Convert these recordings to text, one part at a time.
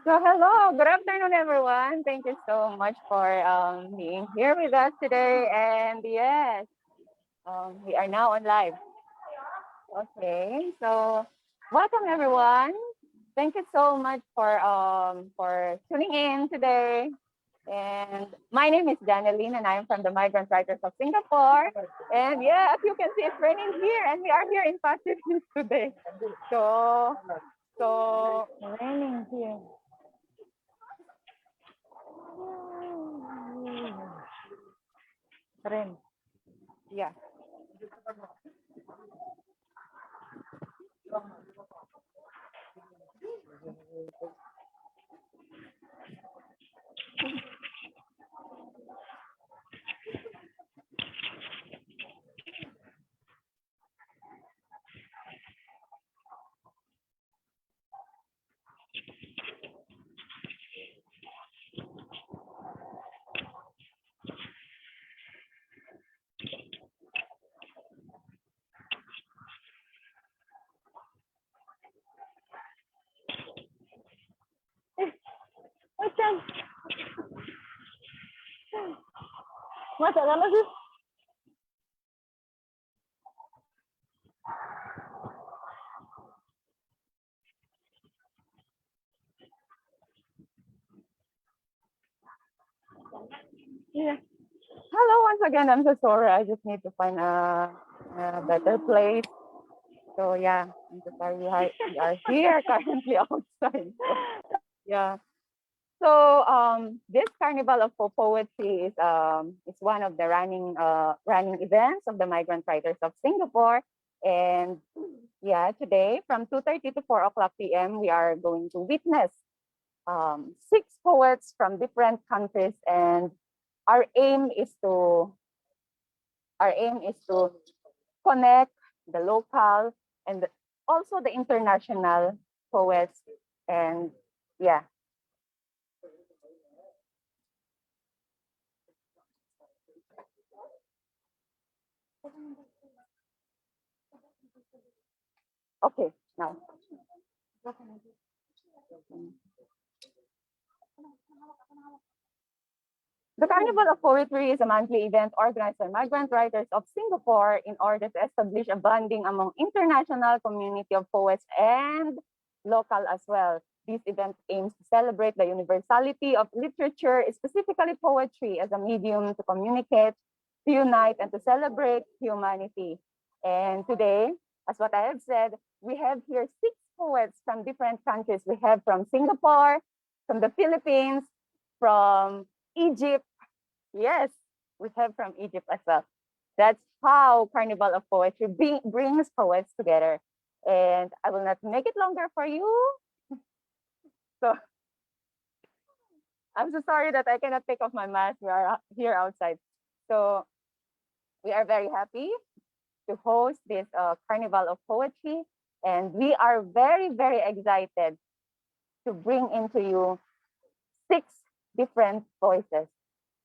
So hello, good afternoon, everyone. Thank you so much for being here with us today. And yes, we are now on live. Okay, so welcome everyone. Thank you so much for tuning in today. And my name is Janelyn, and I'm from the Migrant Writers of Singapore. And yeah, as you can see, it's raining here, and we are here in Pasir Ris today. So raining here. Rain. Yeah. Macam, masalah lagi. Yeah. Hello once again. I'm so sorry. I just need to find a better place. So yeah, I'm so sorry. We are here currently outside. So, yeah. So this Carnival of Poetry is one of the running events of the Migrant Writers of Singapore. And yeah, today from 2:30 to 4 o'clock p.m. we are going to witness 6 poets from different countries, and our aim is to connect the local and also the international poets. And yeah. Okay, now. The Carnival of Poetry is a monthly event organized by migrant writers of Singapore in order to establish a bonding among international community of poets and local as well. This event aims to celebrate the universality of literature, specifically poetry, as a medium to communicate, to unite, and to celebrate humanity. And today, as what I have said, we have here 6 poets from different countries. We have from Singapore, from the Philippines, from Egypt. Yes, we have from Egypt as well. That's how Carnival of Poetry brings poets together. And I will not make it longer for you. So I'm so sorry that I cannot take off my mask. We are here outside. So we are very happy to host this Carnival of Poetry. And we are very, very excited to bring into you 6 different voices.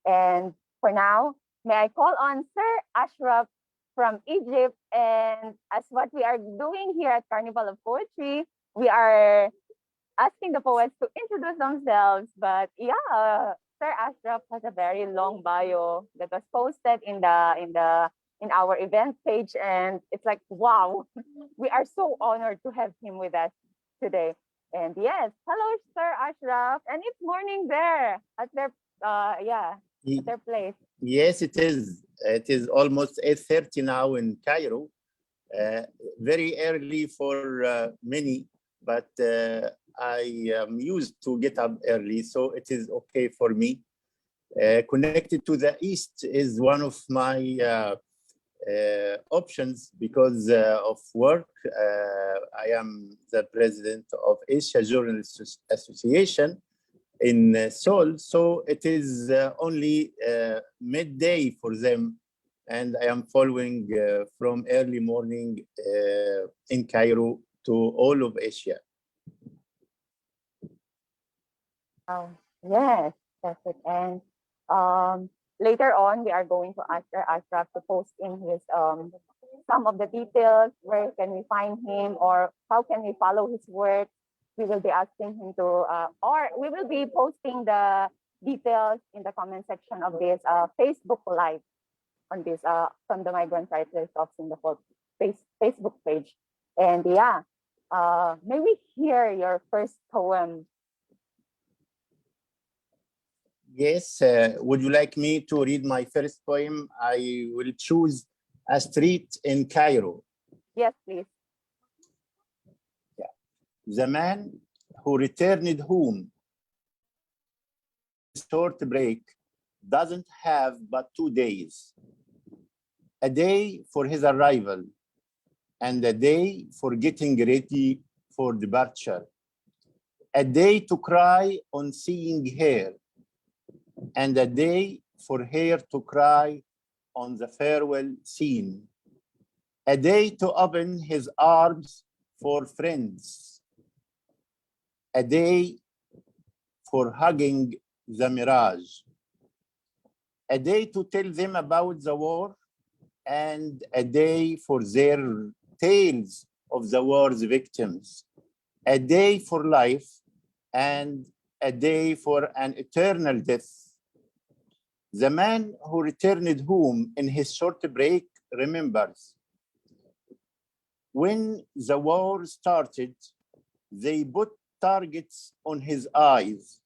And for now, may I call on Sir Ashraf from Egypt. And as what we are doing here at Carnival of Poetry, we are asking the poets to introduce themselves. But yeah, Sir Ashraf has a very long bio that was posted in our event page, and it's like, wow, we are so honored to have him with us today. And yes, hello, Sir Ashraf, and it's morning there at their at their place. Yes, it is. It is almost 8:30 now in Cairo. Very early for many, but I am used to get up early, so it is okay for me. Connected to the East is one of my options because of work. I am the president of Asia Journalists Association in Seoul, so it is only midday for them, and I am following from early morning in Cairo to all of Asia. Oh, yes, that's it. And later on, we are going to ask Ashraf to post in his some of the details. Where can we find him, or how can we follow his work? we will be asking him to, or we will be posting the details in the comment section of this Facebook Live on this from the Migrant Writers of Singapore Facebook page. And yeah, may we hear your first poem? Yes, would you like me to read my first poem? I will choose a street in Cairo. Yes, please. Yeah. The man who returned home short break doesn't have but 2 days. A day for his arrival and a day for getting ready for departure. A day to cry on seeing her and a day for her to cry on the farewell scene. A day to open his arms for friends. A day for hugging the mirage. A day to tell them about the war and a day for their tales of the war's victims. A day for life and a day for an eternal death. The man who returned home in his short break remembers. When the war started, they put targets on his eyes.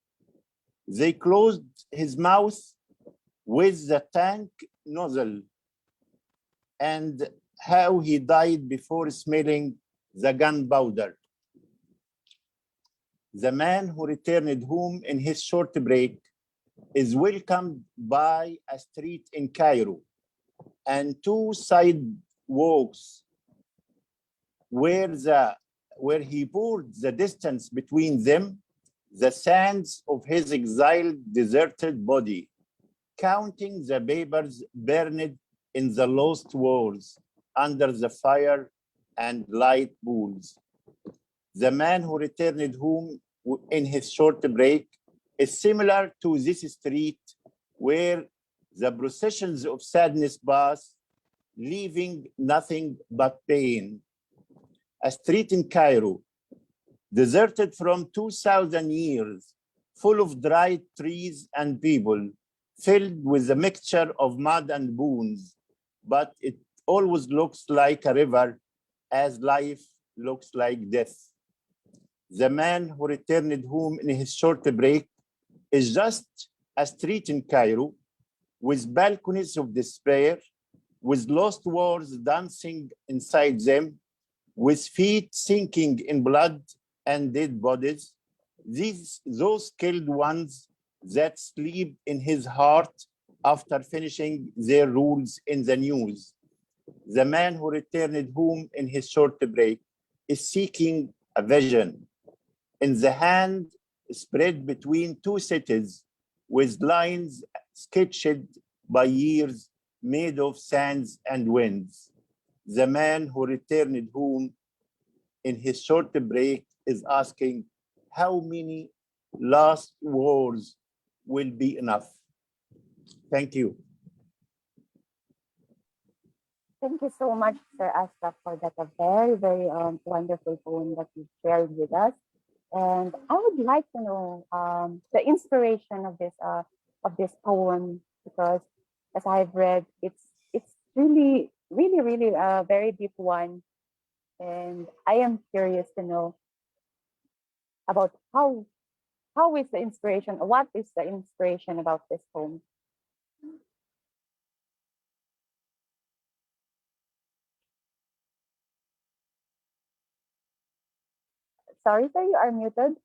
They closed his mouth with the tank nozzle and how he died before smelling the gunpowder. The man who returned home in his short break is welcomed by a street in Cairo and 2 sidewalks where he poured the distance between them, the sands of his exiled, deserted body, counting the papers burned in the lost wars under the fire and light pools. The man who returned home in his short break is similar to this street where the processions of sadness pass, leaving nothing but pain. A street in Cairo, deserted from 2,000 years, full of dried trees and people, filled with a mixture of mud and bones, but it always looks like a river as life looks like death. The man who returned home in his short break is just a street in Cairo with balconies of despair, with lost wars dancing inside them, with feet sinking in blood and dead bodies. Those killed ones that sleep in his heart after finishing their rules in the news. The man who returned home in his short break is seeking a vision. In the hand spread between 2 cities with lines sketched by years made of sands and winds. The man who returned home in his short break is asking how many last wars will be enough. Thank you. Thank you so much, Sir Asraf, for that a very, very wonderful poem that you shared with us. And I would like to know the inspiration of this poem, because as I've read, it's really, really, really a very deep one, and I am curious to know about how is the inspiration, what is the inspiration about this poem? Sorry, sir, you are muted.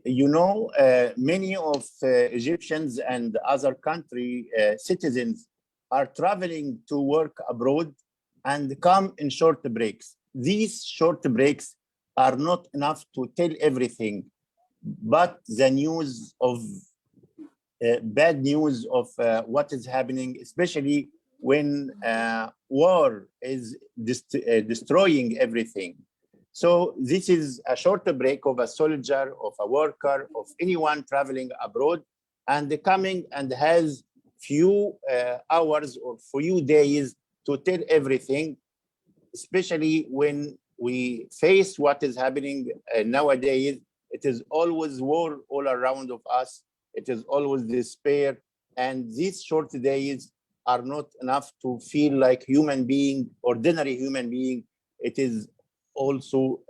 You know, many of Egyptians and other country citizens are traveling to work abroad and come in short breaks. These short breaks are not enough to tell everything, but the news of bad news of what is happening, especially when war is destroying everything. So this is a short break of a soldier, of a worker, of anyone traveling abroad and coming and has few hours or few days to tell everything. especially when we face what is happening nowadays. It is always war all around of us. It is always despair. And these short days are not enough to feel like human being, ordinary human being. It is also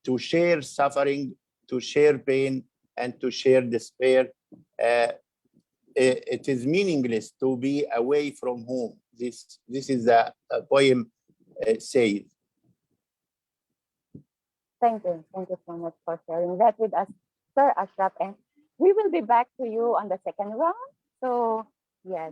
to share suffering, to share pain, and to share despair. It is meaningless to be away from home. This is a poem says. Thank you. Thank you so much for sharing that with us, Sir Ashraf. And we will be back to you on the second round. So, yes.